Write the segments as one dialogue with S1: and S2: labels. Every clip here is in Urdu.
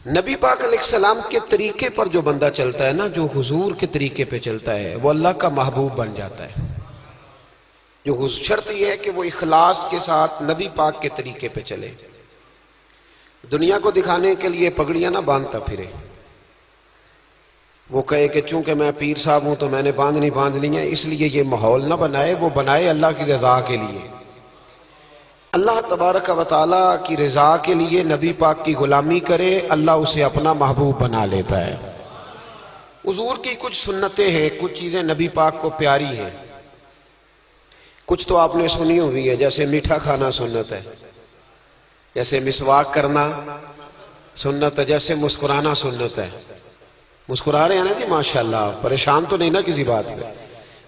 S1: نبی پاک علیہ السلام کے طریقے پر جو بندہ چلتا ہے نا، جو حضور کے طریقے پہ چلتا ہے، وہ اللہ کا محبوب بن جاتا ہے۔ جو شرط یہ ہے کہ وہ اخلاص کے ساتھ نبی پاک کے طریقے پہ چلے، دنیا کو دکھانے کے لیے پگڑیاں نہ باندھتا پھرے، وہ کہے کہ چونکہ میں پیر صاحب ہوں تو میں نے باندھ لی ہیں، اس لیے یہ ماحول نہ بنائے، وہ بنائے اللہ کی رضا کے لیے، اللہ تبارک و تعالی کی رضا کے لیے نبی پاک کی غلامی کرے، اللہ اسے اپنا محبوب بنا لیتا ہے۔ حضور کی کچھ سنتیں ہیں، کچھ چیزیں نبی پاک کو پیاری ہیں، کچھ تو آپ نے سنی ہوئی ہے، جیسے میٹھا کھانا سنت ہے، جیسے مسواک کرنا سنت ہے، جیسے مسکرانا سنت ہے۔ مسکرا رہے ہیں نا جی ماشاءاللہ، پریشان تو نہیں نا کسی بات پہ؟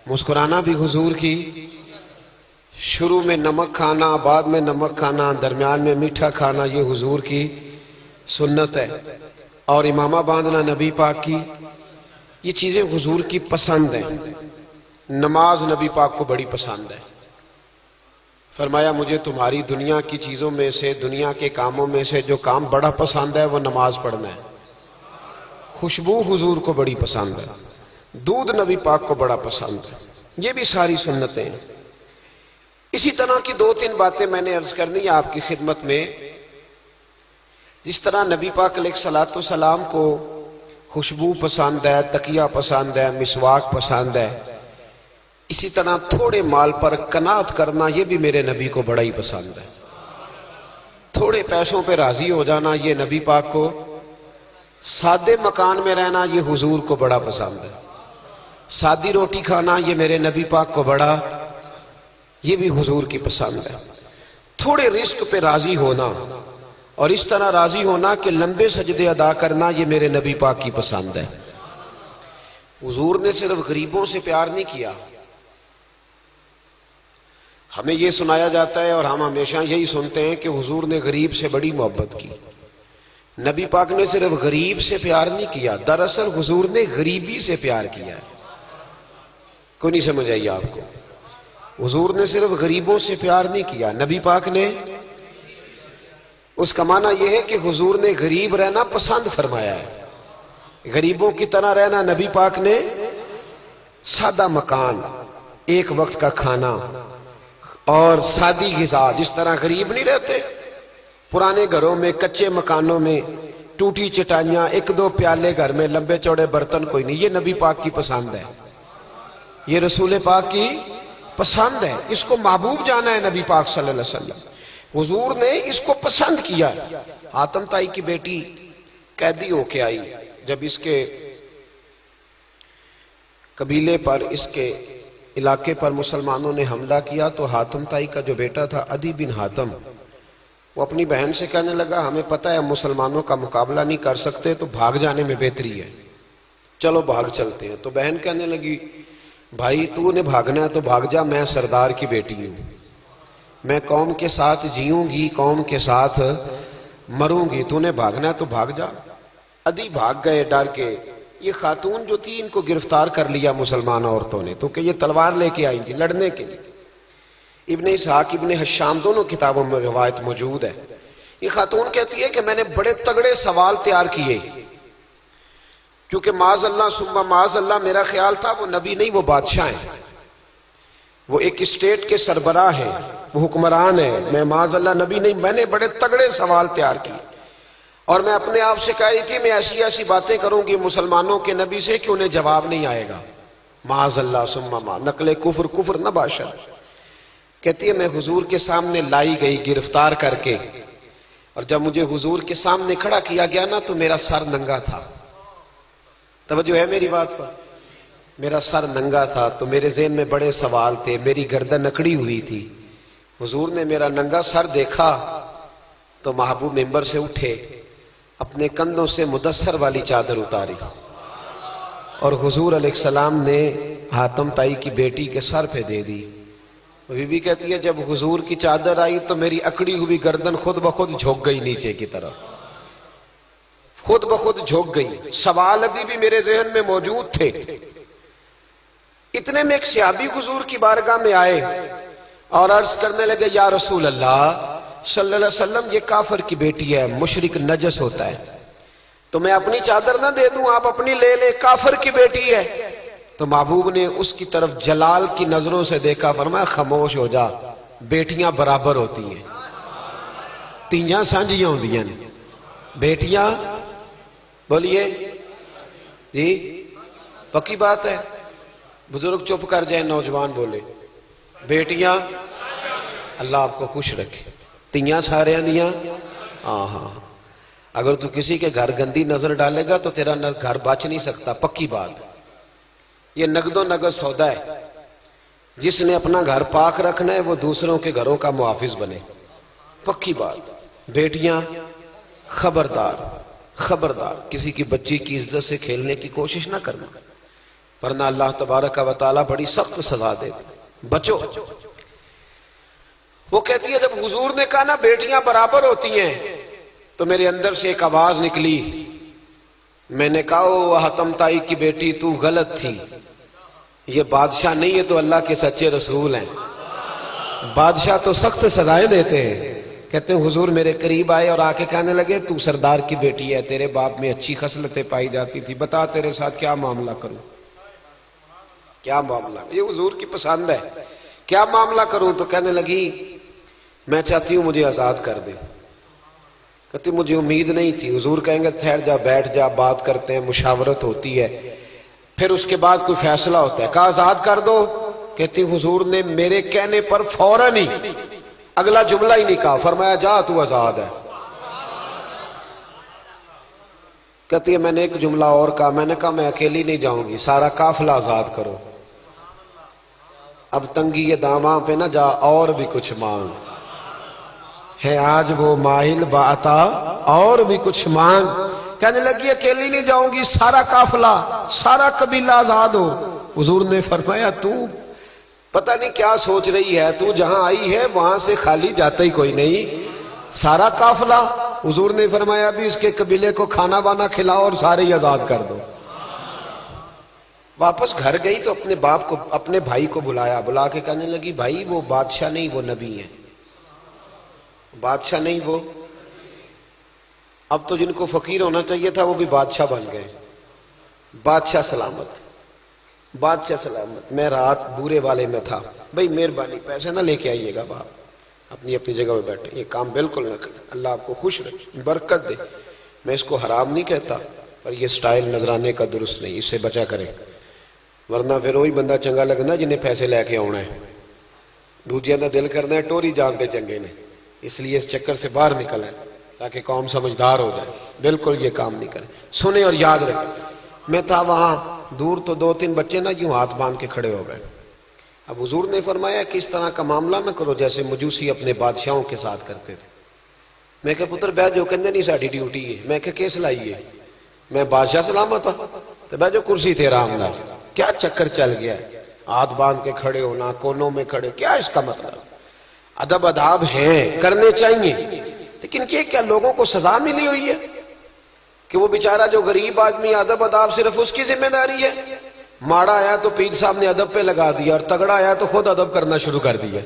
S1: مسکرانا بھی حضور کی، شروع میں نمک کھانا، بعد میں نمک کھانا، درمیان میں میٹھا کھانا، یہ حضور کی سنت ہے۔ اور امامہ باندھنا نبی پاک کی، یہ چیزیں حضور کی پسند ہیں۔ نماز نبی پاک کو بڑی پسند ہے، فرمایا مجھے تمہاری دنیا کی چیزوں میں سے، دنیا کے کاموں میں سے جو کام بڑا پسند ہے وہ نماز پڑھنا ہے۔ خوشبو حضور کو بڑی پسند ہے، دودھ نبی پاک کو بڑا پسند ہے، یہ بھی ساری سنتیں ہیں۔ اسی طرح کی دو تین باتیں میں نے عرض کرنی ہے آپ کی خدمت میں۔ جس طرح نبی پاک علیہ الصلوۃ والسلام کو خوشبو پسند ہے، تکیہ پسند ہے، مسواک پسند ہے، اسی طرح تھوڑے مال پر قناعت کرنا یہ بھی میرے نبی کو بڑا ہی پسند ہے۔ تھوڑے پیسوں پہ راضی ہو جانا یہ نبی پاک کو، سادے مکان میں رہنا یہ حضور کو بڑا پسند ہے، سادی روٹی کھانا یہ میرے نبی پاک کو بڑا، یہ بھی حضور کی پسند ہے۔ تھوڑے رزق پہ راضی ہونا اور اس طرح راضی ہونا کہ لمبے سجدے ادا کرنا یہ میرے نبی پاک کی پسند ہے۔ حضور نے صرف غریبوں سے پیار نہیں کیا، ہمیں یہ سنایا جاتا ہے اور ہم ہمیشہ یہی سنتے ہیں کہ حضور نے غریب سے بڑی محبت کی۔ نبی پاک نے صرف غریب سے پیار نہیں کیا، دراصل حضور نے غریبی سے پیار کیا ہے۔ کوئی نہیں سمجھ آئی آپ کو؟ حضور نے صرف غریبوں سے پیار نہیں کیا، نبی پاک نے، اس کا معنی یہ ہے کہ حضور نے غریب رہنا پسند فرمایا ہے۔ غریبوں کی طرح رہنا نبی پاک نے، سادہ مکان، ایک وقت کا کھانا اور سادی غذا، جس طرح غریب نہیں رہتے پرانے گھروں میں، کچے مکانوں میں، ٹوٹی چٹائیاں، ایک دو پیالے گھر میں، لمبے چوڑے برتن کوئی نہیں، یہ نبی پاک کی پسند ہے، یہ رسول پاک کی پسند ہے۔ اس کو محبوب جانا ہے نبی پاک صلی اللہ علیہ وسلم، حضور نے اس کو پسند کیا۔ حاتم طائی کی بیٹی قیدی ہو کے آئی، جب اس کے قبیلے پر، اس کے علاقے پر مسلمانوں نے حملہ کیا تو حاتم طائی کا جو بیٹا تھا عدی بن حاتم، وہ اپنی بہن سے کہنے لگا ہمیں پتہ ہے ہم مسلمانوں کا مقابلہ نہیں کر سکتے تو بھاگ جانے میں بہتری ہے، چلو بھاگ چلتے ہیں۔ تو بہن کہنے لگی بھائی تو نے بھاگنا ہے تو بھاگ جا، میں سردار کی بیٹی ہوں، میں قوم کے ساتھ جیوں گی، قوم کے ساتھ مروں گی، تو نے بھاگنا ہے تو بھاگ جا۔ عدی بھاگ گئے ڈر کے۔ یہ خاتون جو تھی ان کو گرفتار کر لیا مسلمان عورتوں نے، تو کہ یہ تلوار لے کے آئی تھی لڑنے کے لیے۔ ابن اسحاق ابن حشام دونوں کتابوں میں روایت موجود ہے۔ یہ خاتون کہتی ہے کہ میں نے بڑے تگڑے سوال تیار کیے، کیونکہ معاذ اللہ ثم معاذ اللہ میرا خیال تھا وہ نبی نہیں، وہ بادشاہ ہیں، وہ ایک اسٹیٹ کے سربراہ ہیں، وہ حکمران ہیں، میں معاذ اللہ نبی نہیں۔ میں نے بڑے تگڑے سوال تیار کیے اور میں اپنے آپ سے کہہ رہی تھی میں ایسی ایسی باتیں کروں گی مسلمانوں کے نبی سے کہ انہیں جواب نہیں آئے گا، معاذ اللہ ثم معاذ، نقل کفر نہ باشد۔ کہتی ہے میں حضور کے سامنے لائی گئی گرفتار کر کے، اور جب مجھے حضور کے سامنے کھڑا کیا گیا نا تو میرا سر ننگا تھا۔ توجہ ہے میری بات پر؟ میرا سر ننگا تھا تو میرے ذہن میں بڑے سوال تھے، میری گردن اکڑی ہوئی تھی۔ حضور نے میرا ننگا سر دیکھا تو محبوب ممبر سے اٹھے، اپنے کندھوں سے مدثر والی چادر اتاری اور حضور علیہ السلام نے حاتم طائی کی بیٹی کے سر پہ دے دی۔ بی بی کہتی ہے جب حضور کی چادر آئی تو میری اکڑی ہوئی گردن خود بخود جھک گئی نیچے کی طرف، خود بخود جھک گئی۔ سوال ابھی بھی میرے ذہن میں موجود تھے۔ اتنے میں ایک صحابی حضور کی بارگاہ میں آئے اور عرض کرنے لگے یا رسول اللہ صلی اللہ علیہ وسلم یہ کافر کی بیٹی ہے، مشرک نجس ہوتا ہے، تو میں اپنی چادر نہ دے دوں، آپ اپنی لے لے، کافر کی بیٹی ہے۔ تو محبوب نے اس کی طرف جلال کی نظروں سے دیکھا، فرمایا خاموش ہو جا، بیٹیاں برابر ہوتی ہیں، تیاں سانجیاں ہوندیاں نے، بیٹیاں بولیے جی پکی بات ہے، بزرگ چپ کر جائیں، نوجوان بولے بیٹیاں، اللہ آپ کو خوش رکھے، تیاں سارے دیاں، ہاں اگر تو کسی کے گھر گندی نظر ڈالے گا تو تیرا گھر بچ نہیں سکتا، پکی بات، یہ نقد و نقد سودا ہے، جس نے اپنا گھر پاک رکھنا ہے وہ دوسروں کے گھروں کا محافظ بنے، پکی بات۔ بیٹیاں خبردار خبردار، کسی کی بچی کی عزت سے کھیلنے کی کوشش نہ کرنا، ورنہ اللہ تبارک و تعالیٰ بڑی سخت سزا دے، بچو۔ وہ کہتی ہے جب حضور نے کہا نا بیٹیاں برابر ہوتی ہیں تو میرے اندر سے ایک آواز نکلی، میں نے کہا او حاتم تائی کی بیٹی تو غلط تھی، یہ بادشاہ نہیں ہے تو اللہ کے سچے رسول ہیں، بادشاہ تو سخت سزائیں دیتے ہیں۔ کہتے ہیں حضور میرے قریب آئے اور آ کے کہنے لگے تو سردار کی بیٹی ہے، تیرے باپ میں اچھی خصلتیں پائی جاتی تھی، بتا تیرے ساتھ کیا معاملہ کروں، کیا معاملہ، یہ حضور کی پسند ہے، کیا معاملہ کروں؟ تو کہنے لگی میں چاہتی ہوں مجھے آزاد کر دے۔ کہتی مجھے امید نہیں تھی، حضور کہیں گے ٹھہر جا، بیٹھ جا، بات کرتے ہیں، مشاورت ہوتی ہے، پھر اس کے بعد کوئی فیصلہ ہوتا ہے، کہا آزاد کر دو۔ کہتی حضور نے میرے کہنے پر فوراً ہی اگلا جملہ ہی نہیں کہا، فرمایا جا تو آزاد ہے۔ کہتی ہے میں نے ایک جملہ اور کہا، میں نے کہا میں اکیلی نہیں جاؤں گی، سارا قافلہ آزاد کرو، اب تنگی یہ داماں پہ نہ جا اور بھی کچھ مانگ، ہے آج وہ ماہل باتا اور بھی کچھ مانگ۔ کہنے لگی اکیلی نہیں جاؤں گی، سارا قافلہ سارا قبیلہ آزاد ہو۔ حضور نے فرمایا تو پتہ نہیں کیا سوچ رہی ہے، تو جہاں آئی ہے وہاں سے خالی جاتا ہی کوئی نہیں، سارا قافلہ۔ حضور نے فرمایا بھی اس کے قبیلے کو کھانا بانا کھلاؤ اور سارے ہی آزاد کر دو۔ واپس گھر گئی تو اپنے باپ کو، اپنے بھائی کو بلایا، بلا کے کہنے لگی بھائی وہ بادشاہ نہیں وہ نبی ہیں، بادشاہ نہیں وہ، اب تو جن کو فقیر ہونا چاہیے تھا وہ بھی بادشاہ بن گئے۔ بادشاہ سلامت، بادشاہ سلامت، میں رات بورے والے میں تھا، بھائی مہربانی پیسے نہ لے کے آئیے گا، باپ اپنی اپنی جگہ پہ بیٹھے، یہ کام بالکل نہ کریں، اللہ آپ کو خوش رکھے، برکت دے۔ میں اس کو حرام نہیں کہتا، پر یہ سٹائل نظرانے کا درست نہیں، اس سے بچا کریں، ورنہ پھر وہی بندہ چنگا لگنا جنہیں پیسے لے کے آنا ہے، دوجیاں دا دل کرنا ہے ٹوری جانتے چنگے نے، اس لیے اس چکر سے باہر نکل ہے تاکہ قوم سمجھدار ہو جائے، بالکل یہ کام نہیں کریں، سنیں اور یاد رکھیں۔ میں تھا وہاں دور تو دو تین بچے نا یوں ہاتھ باندھ کے کھڑے ہو گئے۔ اب حضور نے فرمایا کہ اس طرح کا معاملہ نہ کرو جیسے مجوسی اپنے بادشاہوں کے ساتھ کرتے تھے۔ میں کہ پتر بہ جو کہندے نہیں ساڈی ڈیوٹی ہے، میں کہ کیس لائیے، میں بادشاہ سلامت ہوں تو بہ جو کرسی تیرا آمدہ، کیا چکر چل گیا ہے، ہاتھ باندھ کے کھڑے ہونا، کونوں میں کھڑے، کیا اس کا مطلب؟ ادب آداب ہیں کرنے چاہیے، لیکن کیا لوگوں کو سزا ملی ہوئی ہے کہ وہ بیچارہ جو غریب آدمی ادب آداب صرف اس کی ذمہ داری ہے؟ ماڑا آیا تو پیر صاحب نے ادب پہ لگا دیا اور تگڑا آیا تو خود ادب کرنا شروع کر دیا،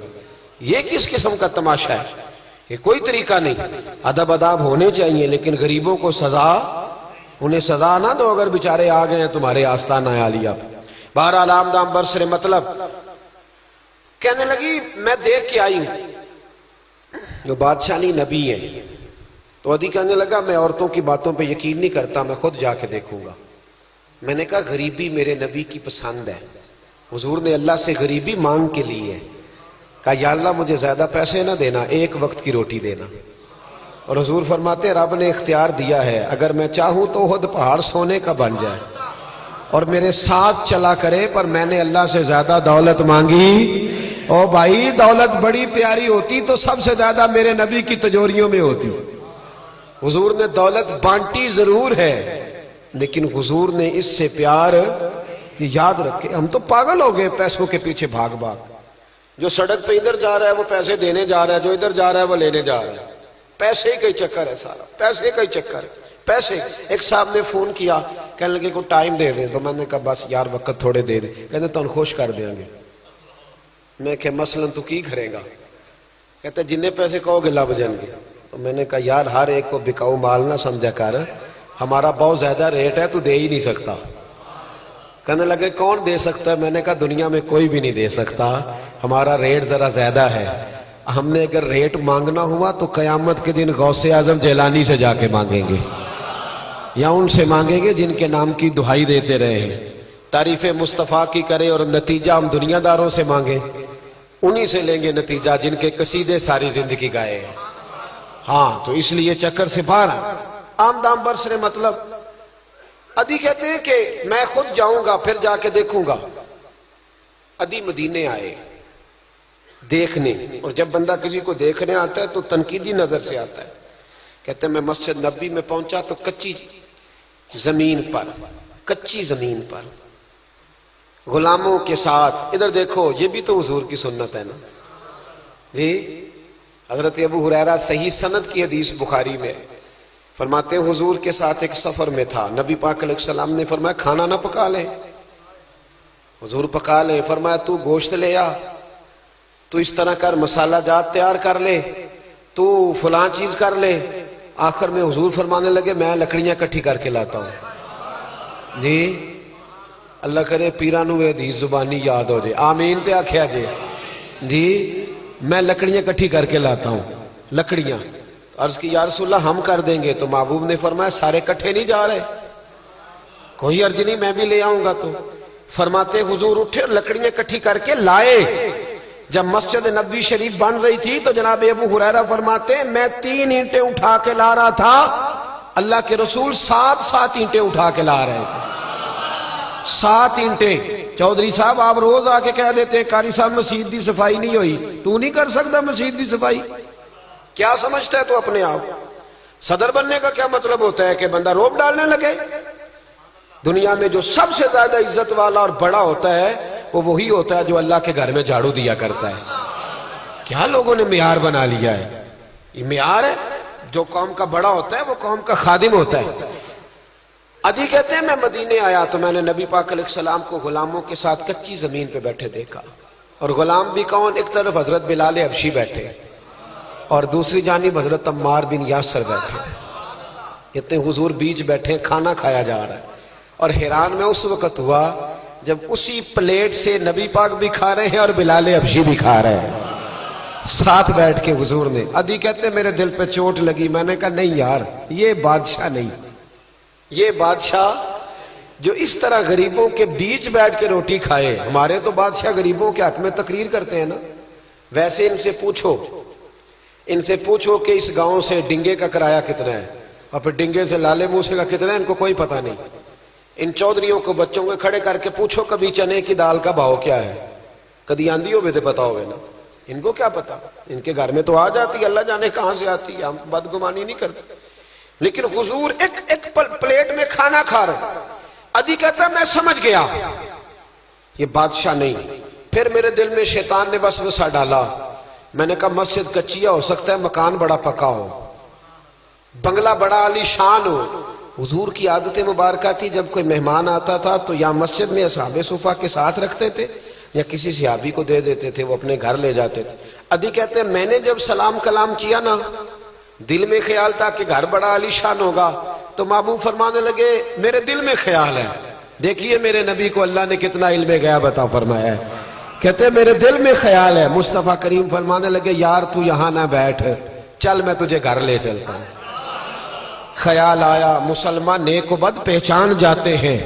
S1: یہ کس قسم کا تماشا ہے؟ یہ کوئی طریقہ نہیں، ادب آداب ہونے چاہیے لیکن غریبوں کو سزا، انہیں سزا نہ دو اگر بیچارے آ گئے ہیں تمہارے آستانہ عالیہ پہ۔ بہرحال آمدام برسر مطلب کہنے لگی میں دیکھ کے آئی ہوں جو بادشاہ نہیں نبی ہیں، تو ادھی کہنے لگا میں عورتوں کی باتوں پہ یقین نہیں کرتا، میں خود جا کے دیکھوں گا۔ میں نے کہا غریبی میرے نبی کی پسند ہے، حضور نے اللہ سے غریبی مانگ کے لی ہے، کہا یا اللہ مجھے زیادہ پیسے نہ دینا، ایک وقت کی روٹی دینا۔ اور حضور فرماتے رب نے اختیار دیا ہے، اگر میں چاہوں تو خود پہاڑ سونے کا بن جائے اور میرے ساتھ چلا کرے، پر میں نے اللہ سے زیادہ دولت مانگی۔ او بھائی دولت بڑی پیاری ہوتی تو سب سے زیادہ میرے نبی کی تجوریوں میں ہوتی۔ حضور نے دولت بانٹی ضرور ہے لیکن حضور نے اس سے پیار، یاد رکھے ہم تو پاگل ہو گئے پیسوں کے پیچھے بھاگ بھاگ، جو سڑک پہ ادھر جا رہا ہے وہ پیسے دینے جا رہا ہے، جو ادھر جا رہا ہے وہ لینے جا رہا ہے، پیسے کا ہی چکر ہے سارا، پیسے کا ہی چکر ہے، پیسے۔ ایک صاحب نے فون کیا کہنے لگے کو ٹائم دے دیں، تو میں نے کہا بس یار وقت تھوڑے دے دیں، کہتے تو خوش کر دیں گے۔ میں کہ مثلا تو کی کرے گا؟ کہتے جننے پیسے کہو گے لب جائیں گے۔ تو میں نے کہا یار ہر ایک کو بکاؤ مال نہ سمجھا کر، ہمارا بہت زیادہ ریٹ ہے، تو دے ہی نہیں سکتا۔ کہنے لگے کون دے سکتا ہے؟ میں نے کہا دنیا میں کوئی بھی نہیں دے سکتا، ہمارا ریٹ ذرا زیادہ ہے۔ ہم نے اگر ریٹ مانگنا ہوا تو قیامت کے دن غوث اعظم جیلانی سے جا کے مانگیں گے، یا ان سے مانگیں گے جن کے نام کی دہائی دیتے رہے ہیں، تعریف مصطفیٰ کی کرے اور نتیجہ ہم دنیا داروں سے مانگیں، انہی سے لیں گے نتیجہ جن کے قصیدے ساری زندگی گائے ہیں۔ ہاں تو اس لیے چکر سے باہر عام دام برسرے مطلب ادی کہتے ہیں کہ میں خود جاؤں گا پھر جا کے دیکھوں گا۔ ادی مدینے آئے دیکھنے، اور جب بندہ کسی کو دیکھنے آتا ہے تو تنقیدی نظر سے آتا ہے۔ کہتے ہیں میں مسجد نبی میں پہنچا تو کچی زمین پر غلاموں کے ساتھ، ادھر دیکھو یہ بھی تو حضور کی سنت ہے نا جی۔ حضرت ابو ہریرہ صحیح سند کی حدیث بخاری میں فرماتے ہیں حضور کے ساتھ ایک سفر میں تھا، نبی پاک علیہ السلام نے فرمایا کھانا نہ پکا لے، حضور پکا لے، فرمایا تو گوشت لے آ، تو اس طرح کر مسالہ جات تیار کر لے، تو فلاں چیز کر لے۔ آخر میں حضور فرمانے لگے میں لکڑیاں کٹھی کر کے لاتا ہوں جی۔ اللہ کرے پیرانو حدیث زبانی یاد ہو جائے، آمین تے آکھیا جی۔ میں لکڑیاں کٹھی کر کے لاتا ہوں، لکڑیاں۔ عرض کی یا رسول اللہ ہم کر دیں گے، تو محبوب نے فرمایا سارے کٹھے نہیں جا رہے، کوئی عرض نہیں میں بھی لے آؤں گا۔ تو فرماتے حضور اٹھے اور لکڑیاں کٹھی کر کے لائے۔ جب مسجد نبوی شریف بن رہی تھی تو جناب ابو ہریرہ فرماتے ہیں میں 3 اینٹیں اٹھا کے لا رہا تھا، اللہ کے رسول 7 اینٹیں اٹھا کے لا رہے تھے، 7 اینٹیں۔ چودھری صاحب آپ روز آ کے کہہ دیتے ہیں قاری صاحب مسجد دی صفائی نہیں ہوئی، تو نہیں کر سکتا مسجد دی صفائی؟ کیا سمجھتا ہے تو اپنے آپ؟ صدر بننے کا کیا مطلب ہوتا ہے کہ بندہ روب ڈالنے لگے؟ دنیا میں جو سب سے زیادہ عزت والا اور بڑا ہوتا ہے وہ وہی ہوتا ہے جو اللہ کے گھر میں جھاڑو دیا کرتا ہے۔ کیا لوگوں نے معیار بنا لیا ہے؟ یہ معیار ہے، جو قوم کا بڑا ہوتا ہے وہ قوم کا خادم ہوتا ہے۔ ادی کہتے ہیں میں مدینے آیا تو میں نے نبی پاک علیہ السلام کو غلاموں کے ساتھ کچی زمین پہ بیٹھے دیکھا، اور غلام بھی کون؟ ایک طرف حضرت بلال حبشی بیٹھے اور دوسری جانب حضرت عمار بن یاسر بیٹھے۔ کہتے ہیں حضور بیچ بیٹھے، کھانا کھایا جا رہا ہے، اور حیران میں اس وقت ہوا جب اسی پلیٹ سے نبی پاک بھی کھا رہے ہیں اور بلال حبشی بھی کھا رہے ہیں ساتھ بیٹھ کے حضور نے۔ ادی کہتے ہیں میرے دل پہ چوٹ لگی، میں نے کہا نہیں یار یہ بادشاہ نہیں، یہ بادشاہ جو اس طرح غریبوں کے بیچ بیٹھ کے روٹی کھائے۔ ہمارے تو بادشاہ غریبوں کے حق میں تقریر کرتے ہیں نا، ویسے ان سے پوچھو کہ اس گاؤں سے ڈنگے کا کرایہ کتنا ہے، اور پھر ڈنگے سے لالے موسے کا کتنا ہے، ان کو کوئی پتہ نہیں۔ ان چودھریوں کو بچوں کو کھڑے کر کے پوچھو کبھی چنے کی دال کا بھاؤ کیا ہے، کدی آندھی ہوئے تو پتا ہوئے نا، ان کو کیا پتا؟ ان کے گھر میں تو آ جاتی ہے، اللہ جانے کہاں سے آتی ہے، ہم بدگمانی نہیں کرتے۔ لیکن حضور ایک پلیٹ میں کھانا کھا رہے۔ ادی کہتا میں سمجھ گیا یہ بادشاہ نہیں۔ پھر میرے دل میں شیطان نے وسوسہ ڈالا، میں نے کہا مسجد کچیا ہو سکتا ہے، مکان بڑا پکا ہو، بنگلہ بڑا عالی شان ہو۔ حضور کی عادت مبارکہ تھی جب کوئی مہمان آتا تھا تو یا مسجد میں اصحاب صفہ کے ساتھ رکھتے تھے یا کسی صحابی کو دے دیتے تھے، وہ اپنے گھر لے جاتے تھے۔ ادی کہتے ہیں میں نے جب سلام کلام کیا نا، دل میں خیال تھا کہ گھر بڑا عالی شان ہوگا، تو محبوب فرمانے لگے میرے دل میں خیال ہے، دیکھیے میرے نبی کو اللہ نے کتنا علم غیب عطا فرمایا ہے۔ کہتے ہیں میرے دل میں خیال ہے، مصطفیٰ کریم فرمانے لگے یار تو یہاں نہ بیٹھ، چل میں تجھے گھر لے چلتا ہوں۔ خیال آیا مسلمان نیک و بد پہچان جاتے ہیں،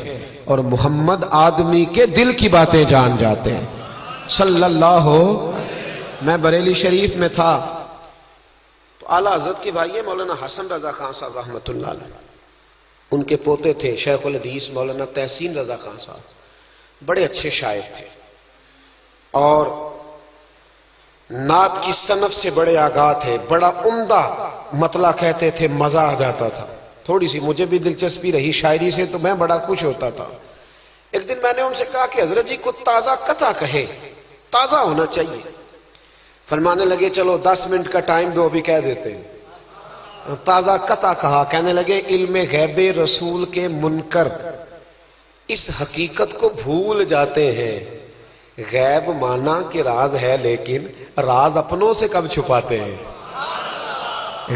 S1: اور محمد آدمی کے دل کی باتیں جان جاتے ہیں صلی اللہ۔ میں بریلی شریف میں تھا تو اعلیٰ حضرت کے بھائی مولانا حسن رضا خان صاحب رحمۃ اللہ علیہ، ان کے پوتے تھے شیخ الحدیث مولانا تحسین رضا خان صاحب، بڑے اچھے شاعر تھے اور نعت کی صنف سے بڑے آگاہ تھے، بڑا عمدہ مطلع کہتے تھے، مزہ آ جاتا تھا۔ تھوڑی سی مجھے بھی دلچسپی رہی شاعری سے تو میں بڑا خوش ہوتا تھا۔ ایک دن میں نے ان سے کہا کہ حضرت جی کو تازہ قطع کہے، تازہ ہونا چاہیے۔ فرمانے لگے چلو 10 منٹ کا ٹائم دو، ابھی کہہ دیتے ہیں۔ تازہ قطع کہا، کہنے لگے علم غیب رسول کے منکر اس حقیقت کو بھول جاتے ہیں، غیب مانا کہ راز ہے لیکن راز اپنوں سے کب چھپاتے ہیں۔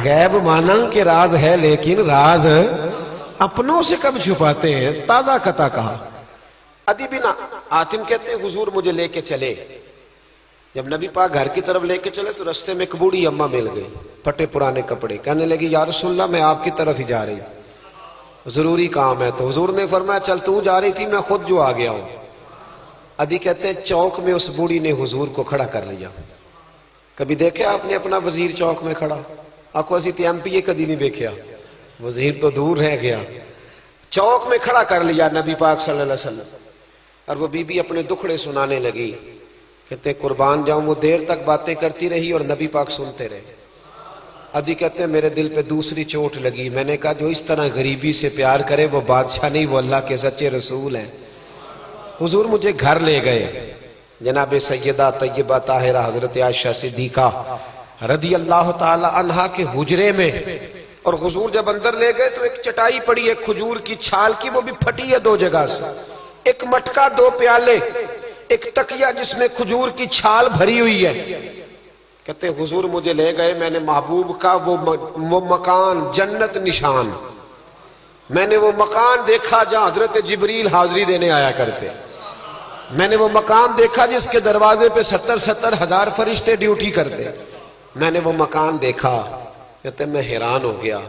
S1: غیب مانا کہ راز ہے لیکن راز اپنوں سے کب چھپاتے ہیں؟ تازہ قطع کہا۔ عدی بن حاتم کہتے ہیں حضور مجھے لے کے چلے، جب نبی پاک گھر کی طرف لے کے چلے تو رستے میں ایک بوڑھی اماں مل گئی، پھٹے پرانے کپڑے، کہنے لگی یا رسول اللہ میں آپ کی طرف ہی جا رہی تھی، ضروری کام ہے۔ تو حضور نے فرمایا چل تو جا رہی تھی، میں خود جو آ گیا ہوں۔ عدی کہتے ہیں چوک میں اس بوڑھی نے حضور کو کھڑا کر لیا۔ کبھی دیکھے آپ نے اپنا وزیر چوک میں کھڑا؟ آکو اسی تے ایم پی اے کدی نہیں دیکھا، وزیر تو دور رہ گیا۔ چوک میں کھڑا کر لیا نبی پاک صلی اللہ علیہ وسلم، اور وہ بی بی اپنے دکھڑے سنانے لگی۔ کہتے قربان جاؤں وہ دیر تک باتیں کرتی رہی اور نبی پاک سنتے رہے۔ عدی کہتے ہیں میرے دل پہ دوسری چوٹ لگی، میں نے کہا جو اس طرح غریبی سے پیار کرے وہ بادشاہ نہیں، وہ اللہ کے سچے رسول ہیں۔ حضور مجھے گھر لے گئے، جناب سیدہ طیبہ طاہرہ حضرت عائشہ صدیقہ رضی اللہ تعالی عنہا کے حجرے میں، اور حضور جب اندر لے گئے تو ایک چٹائی پڑی ہے کھجور کی چھال کی، وہ بھی پھٹی ہے دو جگہ سے، ایک مٹکا، دو پیالے، ایک تکیہ جس میں کھجور کی چھال بھری ہوئی ہے۔ کہتے حضور مجھے لے گئے، میں نے محبوب کا وہ مکان جنت نشان، میں نے وہ مکان دیکھا جہاں حضرت جبریل حاضری دینے آیا کرتے، میں نے وہ مکان دیکھا جس کے دروازے پہ 70 ہزار فرشتے ڈیوٹی کرتے، میں نے وہ مکان دیکھا۔ کہتے میں حیران ہو گیا۔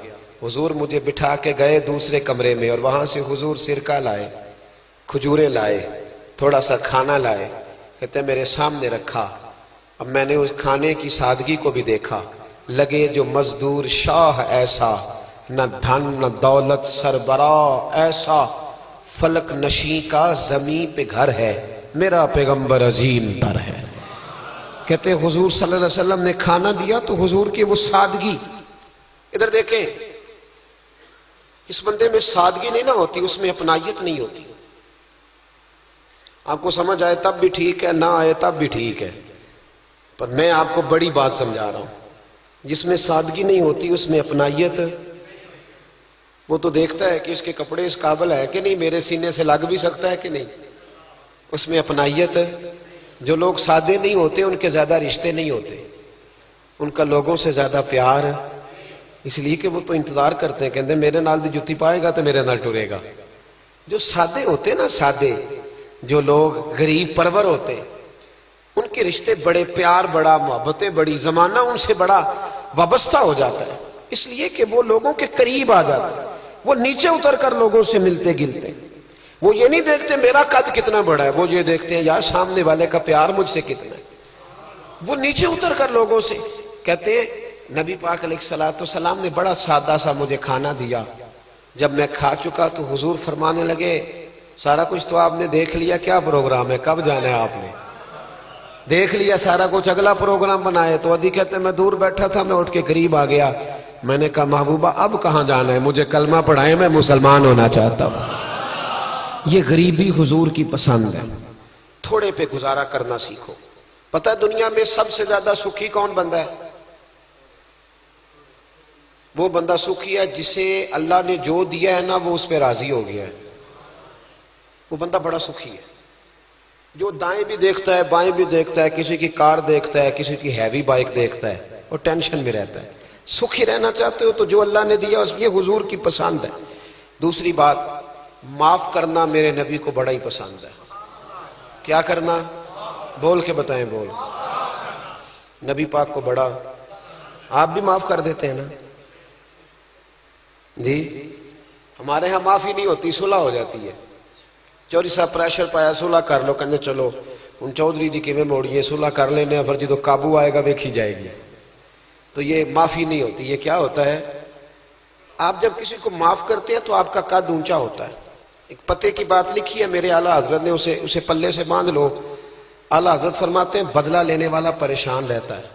S1: حضور مجھے بٹھا کے گئے دوسرے کمرے میں، اور وہاں سے حضور سرکہ لائے، کھجوریں لائے، تھوڑا سا کھانا لائے، کہتے میرے سامنے رکھا۔ اب میں نے اس کھانے کی سادگی کو بھی دیکھا، لگے جو مزدور شاہ ایسا، نہ دھن نہ دولت سربراہ ایسا، فلک نشیں کا زمین پہ گھر ہے، میرا پیغمبر عظیم تر ہے۔ کہتے حضور صلی اللہ علیہ وسلم نے کھانا دیا تو حضور کی وہ سادگی، ادھر دیکھیں اس بندے میں سادگی نہیں نہ ہوتی، اس میں اپنائیت نہیں ہوتی۔ آپ کو سمجھ آئے تب بھی ٹھیک ہے، نہ آئے تب بھی ٹھیک ہے، پر میں آپ کو بڑی بات سمجھا رہا ہوں۔ جس میں سادگی نہیں ہوتی اس میں اپنائیت، وہ تو دیکھتا ہے کہ اس کے کپڑے اس قابل ہے کہ نہیں، میرے سینے سے لگ بھی سکتا ہے کہ نہیں، اس میں اپنائیت۔ جو لوگ سادے نہیں ہوتے ان کے زیادہ رشتے نہیں ہوتے، ان کا لوگوں سے زیادہ پیار، اس لیے کہ وہ تو انتظار کرتے ہیں، کہتے ہیں میرے نال دی جتی پائے گا تو میرے نال ٹرے گا۔ جو سادے ہوتے نا، سادے جو لوگ غریب پرور ہوتے، ان کے رشتے بڑے پیار، بڑا محبتیں بڑی، زمانہ ان سے بڑا وابستہ ہو جاتا ہے، اس لیے کہ وہ لوگوں کے قریب آ جاتے ہیں، وہ نیچے اتر کر لوگوں سے ملتے گلتے، وہ یہ نہیں دیکھتے میرا قد کتنا بڑا ہے، وہ یہ دیکھتے ہیں یار سامنے والے کا پیار مجھ سے کتنا ہے۔ وہ نیچے اتر کر لوگوں سے کہتے ہیں نبی پاک علیہ الصلوۃ والسلام نے بڑا سادہ سا مجھے کھانا دیا، جب میں کھا چکا تو حضور فرمانے لگے سارا کچھ تو آپ نے دیکھ لیا، کیا پروگرام ہے، کب جانا ہے؟ آپ نے دیکھ لیا سارا کچھ، اگلا پروگرام بنائے۔ تو عدی کہتے ہیں میں دور بیٹھا تھا، میں اٹھ کے قریب آ گیا، میں نے کہا محبوبہ اب کہاں جانا ہے، مجھے کلمہ پڑھائیں، میں مسلمان ہونا چاہتا ہوں۔ یہ غریبی حضور کی پسند ہے، تھوڑے پہ گزارا کرنا سیکھو۔ پتہ ہے دنیا میں سب سے زیادہ سکھی کون بندہ ہے؟ وہ بندہ سکھی ہے جسے اللہ نے جو دیا ہے نا وہ اس پہ راضی ہو گیا ہے، وہ بندہ بڑا سکھی ہے۔ جو دائیں بھی دیکھتا ہے بائیں بھی دیکھتا ہے، کسی کی کار دیکھتا ہے، کسی کی ہیوی بائک دیکھتا ہے، اور ٹینشن میں رہتا ہے۔ سکھی رہنا چاہتے ہو تو جو اللہ نے دیا اس یہ حضور کی پسند ہے۔ دوسری بات، معاف کرنا میرے نبی کو بڑا ہی پسند ہے۔ کیا کرنا؟ بول کے بتائیں، بول۔ نبی پاک کو بڑا، آپ بھی معاف کر دیتے ہیں نا جی؟ ہمارے ہاں معافی نہیں ہوتی، صلح ہو جاتی ہے۔ چوری صاحب پریشر پایا صلح کر لو، کہنے چلو ان چودھری دی کیویں موڑیے، صلح کر لینے، پھر جدو قابو آئے گا ویکھی جائے گی۔ تو یہ معافی نہیں ہوتی۔ یہ کیا ہوتا ہے؟ آپ جب کسی کو معاف کرتے ہیں تو آپ کا قد اونچا ہوتا ہے۔ ایک پتے کی بات لکھی ہے میرے اعلیٰ حضرت نے، اسے پلے سے باندھ لو۔ اعلیٰ حضرت فرماتے ہیں بدلہ لینے والا پریشان رہتا ہے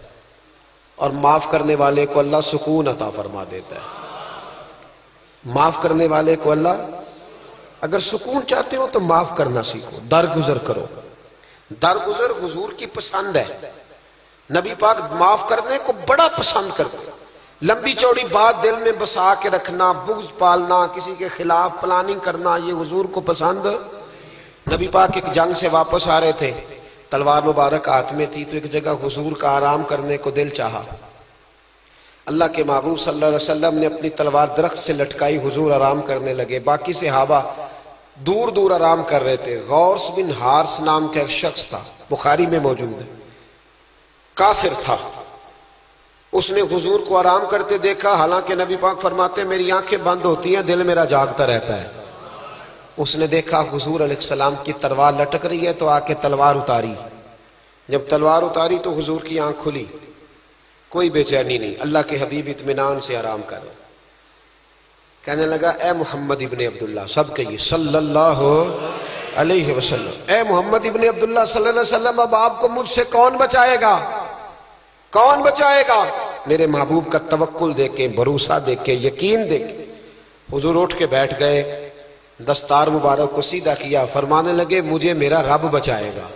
S1: اور معاف کرنے والے کو اللہ سکون عطا فرما دیتا ہے۔ معاف کرنے والے کو اللہ، اگر سکون چاہتے ہو تو معاف کرنا سیکھو، درگزر کرو۔ درگزر حضور کی پسند ہے، نبی پاک معاف کرنے کو بڑا پسند کرتے ہیں۔ لمبی چوڑی بات دل میں بسا کے رکھنا، بغض پالنا، کسی کے خلاف پلاننگ کرنا، یہ حضور کو پسند۔ نبی پاک ایک جنگ سے واپس آ رہے تھے، تلوار مبارک ہاتھ میں تھی، تو ایک جگہ حضور کا آرام کرنے کو دل چاہا۔ اللہ کے محبوب صلی اللہ علیہ وسلم نے اپنی تلوار درخت سے لٹکائی، حضور آرام کرنے لگے، باقی صحابہ دور دور آرام کر رہے تھے۔ غورس بن حارث نام کا ایک شخص تھا، بخاری میں موجود ہے، کافر تھا، اس نے حضور کو آرام کرتے دیکھا، حالانکہ نبی پاک فرماتے ہیں میری آنکھیں بند ہوتی ہیں، دل میرا جاگتا رہتا ہے۔ اس نے دیکھا حضور علیہ السلام کی تلوار لٹک رہی ہے تو آ کے تلوار اتاری، جب تلوار اتاری تو حضور کی آنکھ کھلی، کوئی بے چینی نہیں، اللہ کے حبیب اطمینان سے آرام کر رہے۔ کہنے لگا اے محمد ابن عبداللہ، سب کہیے صلی اللہ علیہ وسلم، اے محمد ابن عبداللہ صلی اللہ علیہ وسلم، اب آپ کو مجھ سے کون بچائے گا؟ کون بچائے گا؟ میرے محبوب کا توکل دیکھیں، بھروسہ دیکھیں، یقین دیکھیں۔ حضور اٹھ کے بیٹھ گئے، دستار مبارک کو سیدھا کیا، فرمانے لگے مجھے میرا رب بچائے گا،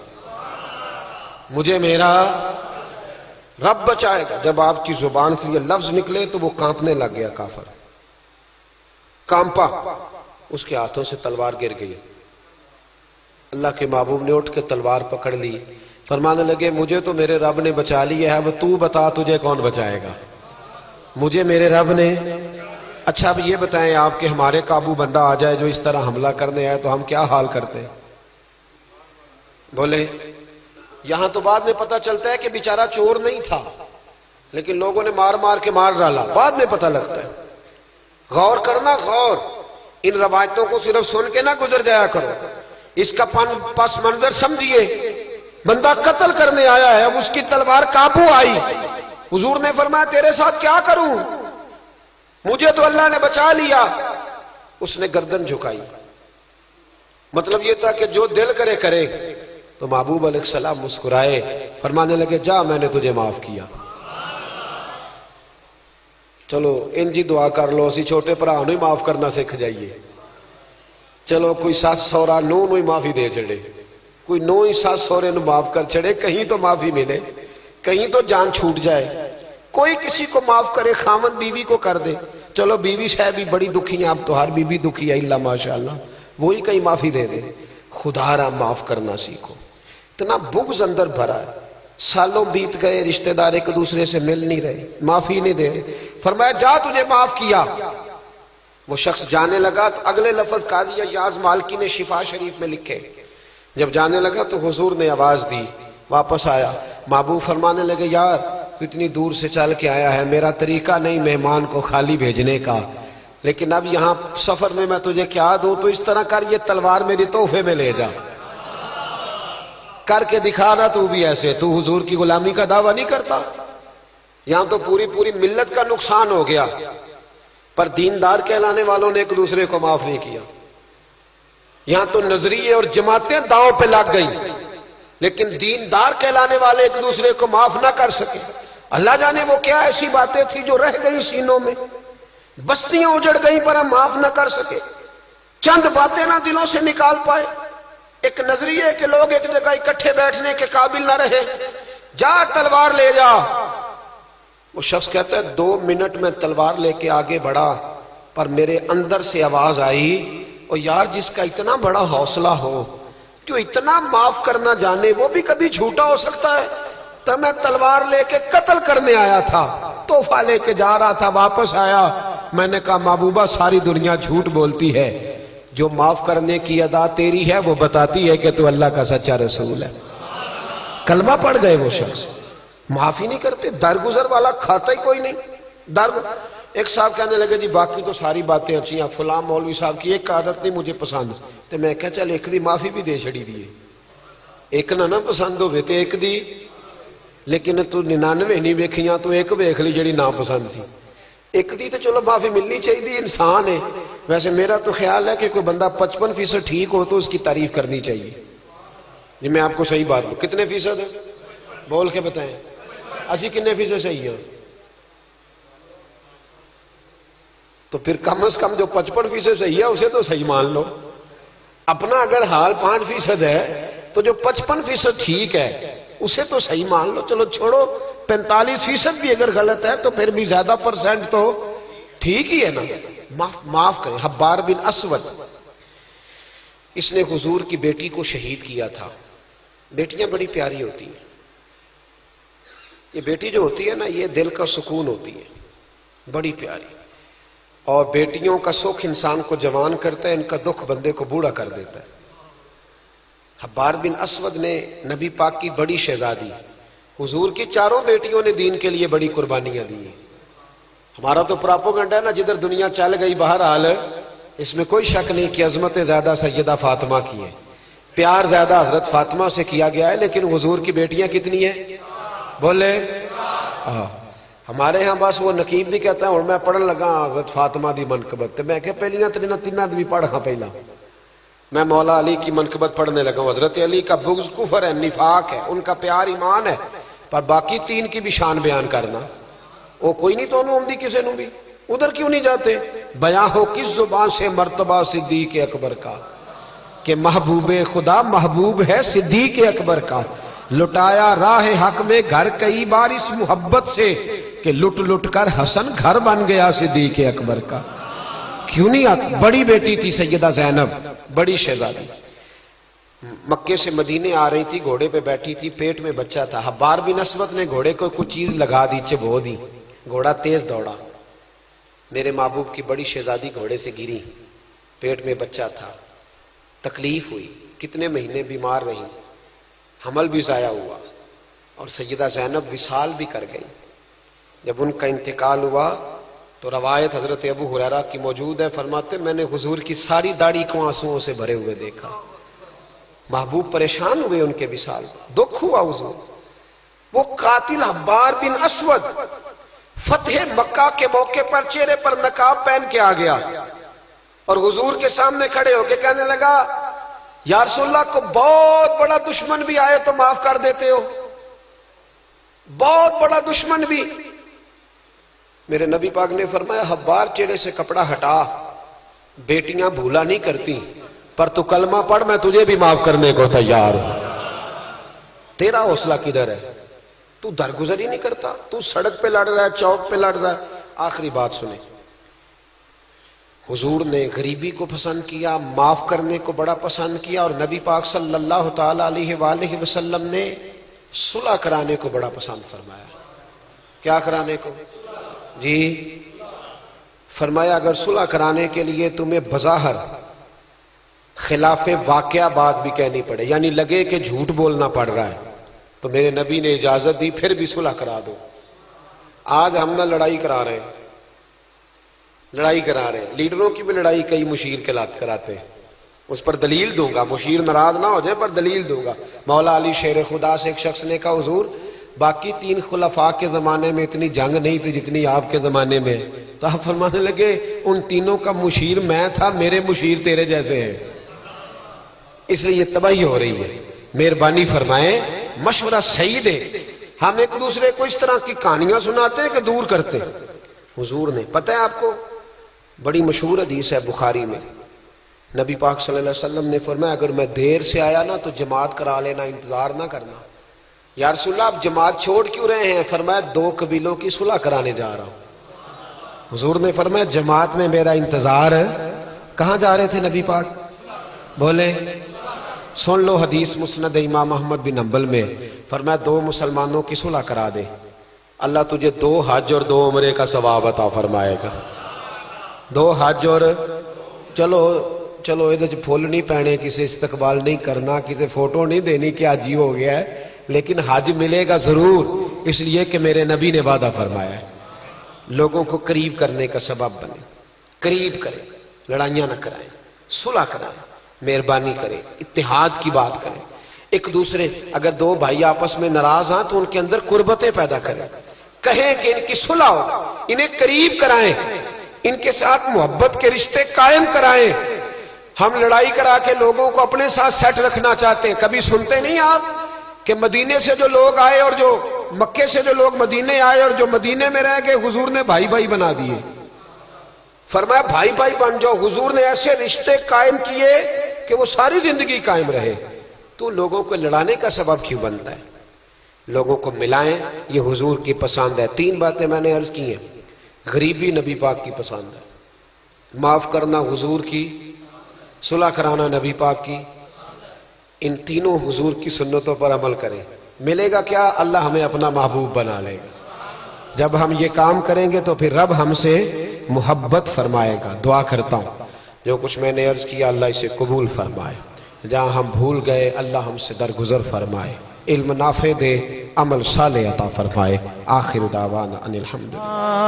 S1: مجھے میرا رب بچائے گا۔ جب آپ کی زبان سے یہ لفظ نکلے تو وہ کانپنے لگ گیا، کافر کانپا، اس کے ہاتھوں سے تلوار گر گئی۔ اللہ کے محبوب نے اٹھ کے تلوار پکڑ لی، فرمانے لگے مجھے تو میرے رب نے بچا لیا ہے، وہ تو بتا تجھے کون بچائے گا؟ مجھے میرے رب نے۔ اچھا اب یہ بتائیں آپ کہ ہمارے قابو بندہ آ جائے جو اس طرح حملہ کرنے آئے تو ہم کیا حال کرتے؟ بولے یہاں تو بعد میں پتہ چلتا ہے کہ بیچارہ چور نہیں تھا، لیکن لوگوں نے مار مار کے مار ڈالا، بعد میں پتہ لگتا ہے۔ غور کرنا، غور، ان روایتوں کو صرف سن کے نہ گزر جایا کرو، اس کا پس منظر سمجھیے۔ بندہ قتل کرنے آیا ہے، اب اس کی تلوار قابو آئی، حضور نے فرمایا تیرے ساتھ کیا کروں؟ مجھے تو اللہ نے بچا لیا۔ اس نے گردن جھکائی، مطلب یہ تھا کہ جو دل کرے کرے۔ تو محبوب علیہ السلام مسکرائے، فرمانے لگے جا میں نے تجھے معاف کیا۔ چلو انجی دعا کر لو، اسی چھوٹے بھرا نو ہی معاف کرنا سکھ جائیے۔ چلو کوئی ساس سورا نو ہی معافی دے چڑے، کوئی نو ہی ساس سورے نو معاف کر چڑے، کہیں تو معافی ملے، کہیں تو جان چھوٹ جائے۔ کوئی کسی کو معاف کرے، خامد بیوی کو کر دے، چلو بیوی صاحب بھی بڑی دکھی ہیں، اب تو ہر بیوی دکھی ہے اللہ ماشاءاللہ، وہی کہیں معافی دے دے۔ خدا را معاف کرنا سیکھو۔ اتنا بغض اندر بھرا ہے، سالوں بیت گئے، رشتہ دار ایک دوسرے سے مل نہیں رہے، معافی نہیں دے رہے۔ فرمایا جا تجھے معاف کیا۔ وہ شخص جانے لگا تو اگلے لفظ قاضی یاز مالکی نے شفا شریف میں لکھے، جب جانے لگا تو حضور نے آواز دی، واپس آیا، محبوب فرمانے لگے یار تو اتنی دور سے چل کے آیا ہے، میرا طریقہ نہیں مہمان کو خالی بھیجنے کا، لیکن اب یہاں سفر میں تجھے کیا دوں، تو اس طرح کر، یہ تلوار میری تحفے میں لے جا، کر کے دکھانا تو بھی ایسے، تو حضور کی غلامی کا دعویٰ نہیں کرتا۔ یہاں تو پوری ملت کا نقصان ہو گیا، پر دیندار کہلانے والوں نے ایک دوسرے کو معاف نہیں کیا۔ یہاں تو نظریے اور جماعتیں داؤں پہ لگ گئی، لیکن دیندار کہلانے والے ایک دوسرے کو معاف نہ کر سکے۔ اللہ جانے وہ کیا ایسی باتیں تھی جو رہ گئی سینوں میں، بستیاں اجڑ گئی پر ہم معاف نہ کر سکے، چند باتیں نہ دلوں سے نکال پائے۔ ایک نظریے کہ لوگ ایک جگہ اکٹھے بیٹھنے کے قابل نہ رہے، جا تلوار لے جا۔ وہ شخص کہتا ہے 2 منٹ میں تلوار لے کے آگے بڑھا، پر میرے اندر سے آواز آئی، اور یار جس کا اتنا بڑا حوصلہ ہو، جو اتنا معاف کرنا جانے، وہ بھی کبھی جھوٹا ہو سکتا ہے؟ تو میں تلوار لے کے قتل کرنے آیا تھا، تحفہ لے کے جا رہا تھا، واپس آیا، میں نے کہا محبوبہ ساری دنیا جھوٹ بولتی ہے، جو معاف کرنے کی ادا تیری ہے وہ بتاتی ہے کہ تو اللہ کا سچا رسول ہے۔ کلمہ پڑھ گئے وہ شخص، معافی نہیں کرتے، درگزر والا کھاتا ہی کوئی نہیں۔ ایک صاحب کہنے لگے جی باقی تو ساری باتیں اچھی ہیں، فلاں مولوی صاحب کی ایک عادت نہیں مجھے پسند، تو میں کہا چل ایک دی معافی بھی دے چھڑی دیے، ایک نہ پسند ہوئے تو ایک دی، لیکن تو 99 نہیں ویکھیاں تو ایک ویکھ لی جڑی نا پسند سی، ایک دی تو چلو معافی ملنی چاہیے، انسان ہے۔ ویسے میرا تو خیال ہے کہ کوئی بندہ 55% ٹھیک ہو تو اس کی تعریف کرنی چاہیے۔ جی میں آپ کو صحیح بات بول، کتنے فیصد ہے بول کے بتائیں، اسی کتنے فیصد صحیح ہے؟ تو پھر کم از کم جو 55% صحیح ہے اسے تو صحیح مان لو۔ اپنا اگر حال 5% ہے تو جو 55% ٹھیک ہے اسے تو صحیح مان لو۔ چلو چھوڑو 45% بھی اگر غلط ہے تو پھر بھی زیادہ % تو ٹھیک ہی ہے نا، معاف کریں۔ حبار بن اسود، اس نے حضور کی بیٹی کو شہید کیا تھا۔ بیٹیاں بڑی پیاری ہوتی ہیں، یہ بیٹی جو ہوتی ہے نا یہ دل کا سکون ہوتی ہے۔ بڑی پیاری. اور بیٹیوں کا سکھ انسان کو جوان کرتا ہے، ان کا دکھ بندے کو بوڑھا کر دیتا ہے. حبار بن اسود نے نبی پاک کی بڑی شہزادی، حضور کی چاروں بیٹیوں نے دین کے لیے بڑی قربانیاں دی. ہمارا تو پراپوگنڈا ہے نا، جدھر دنیا چل گئی بہرحال اس میں کوئی شک نہیں کہ عظمت زیادہ سیدہ فاطمہ کی ہے، پیار زیادہ حضرت فاطمہ سے کیا گیا ہے. لیکن حضور کی بیٹیاں کتنی ہیں؟ بولے. ہمارے ہاں بس وہ نقیب بھی کہتا ہے اور میں پڑھن لگا حضرت فاطمہ دی منقبت، میں کہ پہلیاں تیناں بھی پڑھ ہاں پہلا. میں مولا علی کی منقبت پڑھنے لگا ہوں. حضرت علی کا بغض کفر ہے، نفاق ہے، ان کا پیار ایمان ہے، پر باقی تین کی بھی شان بیان کرنا وہ کوئی نہیں تو انہوں ہم دی کسے نو بھی. ادھر کیوں نہیں جاتے؟ بیاں ہو کس زبان سے مرتبہ صدیق اکبر کا کہ محبوب خدا محبوب ہے صدیق اکبر کا. لٹایا راہ حق میں گھر کئی بار اس محبت سے کہ لٹ لٹ کر حسن گھر بن گیا صدیق اکبر کا. کیوں نہیں آتا؟ بڑی بیٹی تھی سیدہ زینب، بڑی شہزادی، مکے سے مدینے آ رہی تھی، گھوڑے پہ بیٹھی تھی، پیٹ میں بچہ تھا. حبار بن اسود نے گھوڑے کو کچھ چیز لگا دی، چبو دی، گھوڑا تیز دوڑا. میرے محبوب کی بڑی شہزادی گھوڑے سے گری، پیٹ میں بچہ تھا، تکلیف ہوئی، کتنے مہینے بیمار رہی، حمل بھی ضائع ہوا، اور سیدہ زینب وصال بھی کر گئی. جب ان کا انتقال ہوا تو روایت حضرت ابو ہریرہ کی موجود ہے، فرماتے میں نے حضور کی ساری داڑھی کو آنسوؤں سے بھرے ہوئے دیکھا. محبوب پریشان ہوئے ان کے وصال، دکھ ہوا حضور. وہ قاتل حبار بن اسود فتح مکہ کے موقع پر چہرے پر نقاب پہن کے آ گیا اور حضور کے سامنے کھڑے ہو کے کہنے لگا یا رسول اللہ کو بہت بڑا دشمن بھی آئے تو معاف کر دیتے ہو، بہت بڑا دشمن بھی. میرے نبی پاک نے فرمایا حبار چہرے سے کپڑا ہٹا، بیٹیاں بھولا نہیں کرتی، پر تو کلمہ پڑھ میں تجھے بھی معاف کرنے کو تیار ہوں. تیرا حوصلہ کدھر ہے؟ تو درگزر ہی نہیں کرتا، تو سڑک پہ لڑ رہا ہے، چوک پہ لڑ رہا ہے. آخری بات سنیں، حضور نے غریبی کو پسند کیا، معاف کرنے کو بڑا پسند کیا، اور نبی پاک صلی اللہ تعالی علیہ وآلہ وسلم نے صلح کرانے کو بڑا پسند فرمایا. کیا کرانے کو؟ جی فرمایا اگر صلح کرانے کے لیے تمہیں بظاہر خلاف واقعہ بات بھی کہنی پڑے، یعنی لگے کہ جھوٹ بولنا پڑ رہا ہے، تو میرے نبی نے اجازت دی پھر بھی صلح کرا دو. آج ہم نہ لڑائی کرا رہے ہیں، لڑائی کرا رہے ہیں، لیڈروں کی بھی لڑائی کئی مشیر کے کراتے ہیں. اس پر دلیل دوں گا، مشیر ناراض نہ ہو جائے، پر دلیل دوں گا. مولا علی شیر خدا سے ایک شخص نے کہا حضور باقی تین خلفاء کے زمانے میں اتنی جنگ نہیں تھی جتنی آپ کے زمانے میں. تو آپ فرمانے لگے ان تینوں کا مشیر میں تھا، میرے مشیر تیرے جیسے ہیں، اس لیے یہ تباہی ہو رہی ہے. مہربانی فرمائیں، مشورہ صحیح دے. ہم ایک دوسرے کو اس طرح کی کہانیاں سناتے ہیں کہ دور کرتے ہیں. حضور نے پتہ ہے آپ کو، بڑی مشہور حدیث ہے بخاری میں، نبی پاک صلی اللہ علیہ وسلم نے فرمایا اگر میں دیر سے آیا نا تو جماعت کرا لینا، انتظار نہ کرنا. یا رسول اللہ آپ جماعت چھوڑ کیوں رہے ہیں؟ فرمایا دو قبیلوں کی صلح کرانے جا رہا ہوں. حضور نے فرمایا جماعت میں میرا انتظار ہے. کہاں جا رہے تھے نبی پاک؟ بولے. سن لو حدیث مسند امام احمد بن حنبل میں، فرمایا دو مسلمانوں کی صلح کرا دے، اللہ تجھے 2 حج اور 2 عمرے کا ثواب عطا فرمائے گا. 2 حج اور چلو یہ پھول نہیں پہنے، کسی استقبال نہیں کرنا، کسی فوٹو نہیں دینی کہ آج ہی ہو گیا ہے، لیکن حج ملے گا ضرور، اس لیے کہ میرے نبی نے وعدہ فرمایا ہے. لوگوں کو قریب کرنے کا سبب بنے، قریب کریں، لڑائیاں نہ کرائیں، صلح کرائیں، مہربانی کریں، اتحاد کی بات کریں. ایک دوسرے اگر 2 بھائی آپس میں ناراض ہیں تو ان کے اندر قربتیں پیدا کریں، کہیں کہ ان کی صلح ہو، انہیں قریب کرائیں، ان کے ساتھ محبت کے رشتے قائم کرائیں. ہم لڑائی کرا کے لوگوں کو اپنے ساتھ سیٹ رکھنا چاہتے ہیں. کبھی سنتے نہیں آپ کہ مدینے سے جو لوگ آئے اور جو مکے سے جو لوگ مدینے آئے اور جو مدینے میں رہ گئے حضور نے بھائی بھائی بنا دیے. فرمایا بھائی بھائی بن جاؤ. حضور نے ایسے رشتے قائم کیے کہ وہ ساری زندگی قائم رہے. تو لوگوں کو لڑانے کا سبب کیوں بنتا ہے؟ لوگوں کو ملائیں، یہ حضور کی پسند ہے. 3 باتیں میں نے عرض کی ہیں. غریبی نبی پاک کی پسند ہے، معاف کرنا حضور کی، صلح کرانا نبی پاک کی. ان تینوں حضور کی سنتوں پر عمل کریں. ملے گا کیا؟ اللہ ہمیں اپنا محبوب بنا لے گا. جب ہم یہ کام کریں گے تو پھر رب ہم سے محبت فرمائے گا. دعا کرتا ہوں جو کچھ میں نے عرض کیا اللہ اسے قبول فرمائے. جہاں ہم بھول گئے اللہ ہم سے درگزر فرمائے. علم نافع دے، عمل صالح عطا فرمائے. آخر دعوانا ان الحمدللہ.